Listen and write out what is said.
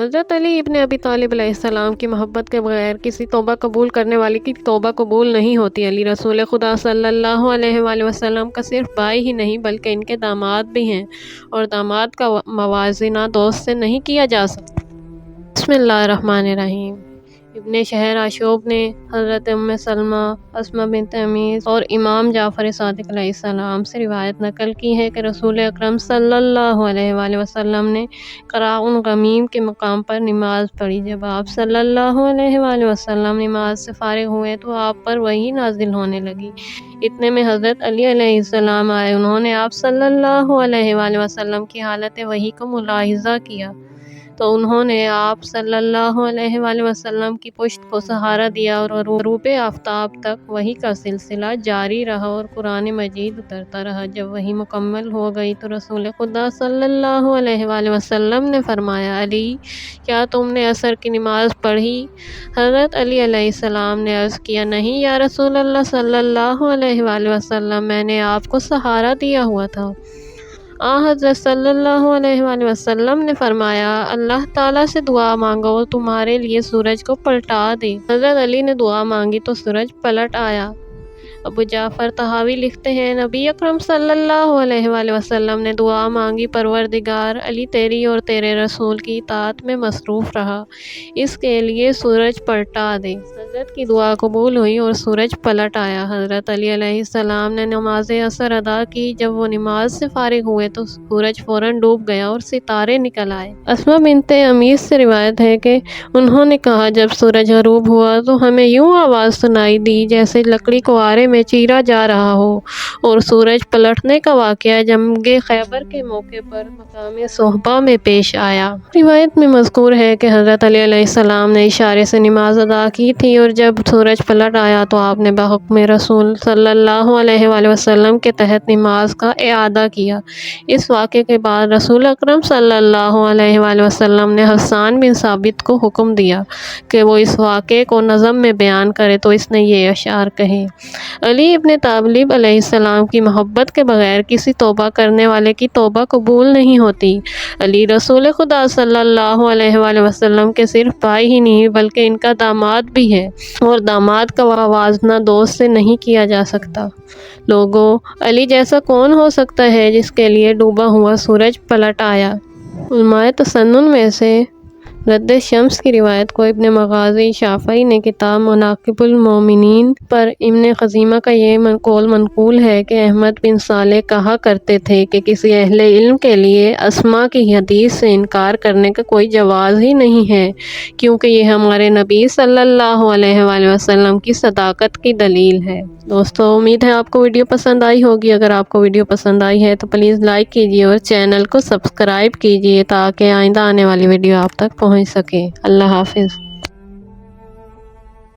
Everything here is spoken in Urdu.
حضرت علی ابن ابی طالب علیہ السلام کی محبت کے بغیر کسی توبہ قبول کرنے والے کی توبہ قبول نہیں ہوتی۔ علی رسول خدا صلی اللہ علیہ وآلہ وسلم کا صرف بھائی ہی نہیں بلکہ ان کے داماد بھی ہیں، اور داماد کا موازنہ دوست سے نہیں کیا جا سکتا۔ بسم اللہ الرحمن الرحیم۔ ابن شہر آشوب نے حضرت ام سلمہ، اسماء بنت امیس اور امام جعفر صادق علیہ السلام سے روایت نقل کی ہے کہ رسول اکرم صلی اللہ علیہ وآلہ وسلم نے قراء غمیم کے مقام پر نماز پڑھی۔ جب آپ صلی اللہ علیہ وآلہ وسلم نماز سے فارغ ہوئے تو آپ پر وحی نازل ہونے لگی۔ اتنے میں حضرت علی علیہ السلام آئے۔ انہوں نے آپ صلی اللہ علیہ وآلہ وسلم کی حالت وحی کو ملاحظہ کیا تو انہوں نے آپ صلی اللہ علیہ وآلہ وسلم کی پشت کو سہارا دیا اور غروب آفتاب تک وحی کا سلسلہ جاری رہا اور قرآن مجید اترتا رہا۔ جب وحی مکمل ہو گئی تو رسول خدا صلی اللہ علیہ وآلہ وسلم نے فرمایا، علی کیا تم نے عصر کی نماز پڑھی؟ حضرت علی علیہ السلام نے عرض کیا، نہیں یا رسول اللہ صلی اللہ علیہ وآلہ وسلم، میں نے آپ کو سہارا دیا ہوا تھا۔ حضرت صلی اللہ علیہ وآلہ وسلم نے فرمایا، اللہ تعالیٰ سے دعا مانگو اور تمہارے لیے سورج کو پلٹا دے۔ حضرت علی نے دعا مانگی تو سورج پلٹ آیا۔ ابو جعفر طحاوی لکھتے ہیں، نبی اکرم صلی اللہ علیہ وآلہ وسلم نے دعا مانگی، پروردگار، علی تیری اور تیرے رسول کی اطاعت میں مصروف رہا، اس کے لیے سورج پلٹا دے۔ حضرت کی دعا قبول ہوئی اور سورج پلٹ آیا۔ حضرت علی علیہ السلام نے نماز عصر ادا کی۔ جب وہ نماز سے فارغ ہوئے تو سورج فوراً ڈوب گیا اور ستارے نکل آئے۔ اسماء بنت امیس سے روایت ہے کہ انہوں نے کہا، جب سورج غروب ہوا تو ہمیں یوں آواز سنائی دی جیسے لکڑی کو آرے میں چیرا جا رہا ہو، اور سورج پلٹنے کا واقعہ جنگ خیبر کے موقع پر مقام صحبہ میں پیش آیا۔ روایت میں مذکور ہے کہ حضرت علی علیہ السلام نے اشارے سے نماز ادا کی تھی، اور جب سورج پلٹ آیا تو آپ نے بحکم رسول صلی اللہ علیہ وآلہ وسلم کے تحت نماز کا اعادہ کیا۔ اس واقعے کے بعد رسول اکرم صلی اللہ علیہ وآلہ وسلم نے حسان بن ثابت کو حکم دیا کہ وہ اس واقعے کو نظم میں بیان کرے تو اس نے یہ اشعار کہے، علی ابن طالب علیہ السلام کی محبت کے بغیر کسی توبہ کرنے والے کی توبہ قبول نہیں ہوتی۔ علی رسول خدا صلی اللہ علیہ وآلہ وسلم کے صرف بھائی ہی نہیں بلکہ ان کا داماد بھی ہے، اور داماد کا موازنہ دوست سے نہیں کیا جا سکتا۔ لوگوں، علی جیسا کون ہو سکتا ہے جس کے لیے ڈوبا ہوا سورج پلٹ آیا؟ علماء تسنن میں سے رد شمس کی روایت کو ابن مغازی شافعی نے کتاب مناقب المومنین پر ابن خزیمہ کا یہ قول منقول ہے کہ احمد بن صالح کہا کرتے تھے کہ کسی اہل علم کے لیے اسماء کی حدیث سے انکار کرنے کا کوئی جواز ہی نہیں ہے، کیونکہ یہ ہمارے نبی صلی اللہ علیہ وآلہ وسلم کی صداقت کی دلیل ہے۔ دوستو، امید ہے آپ کو ویڈیو پسند آئی ہوگی۔ اگر آپ کو ویڈیو پسند آئی ہے تو پلیز لائک کیجیے اور چینل کو سبسکرائب کیجیے تاکہ آئندہ آنے والی ویڈیو آپ تک پہنچ سکے۔ اللہ حافظ۔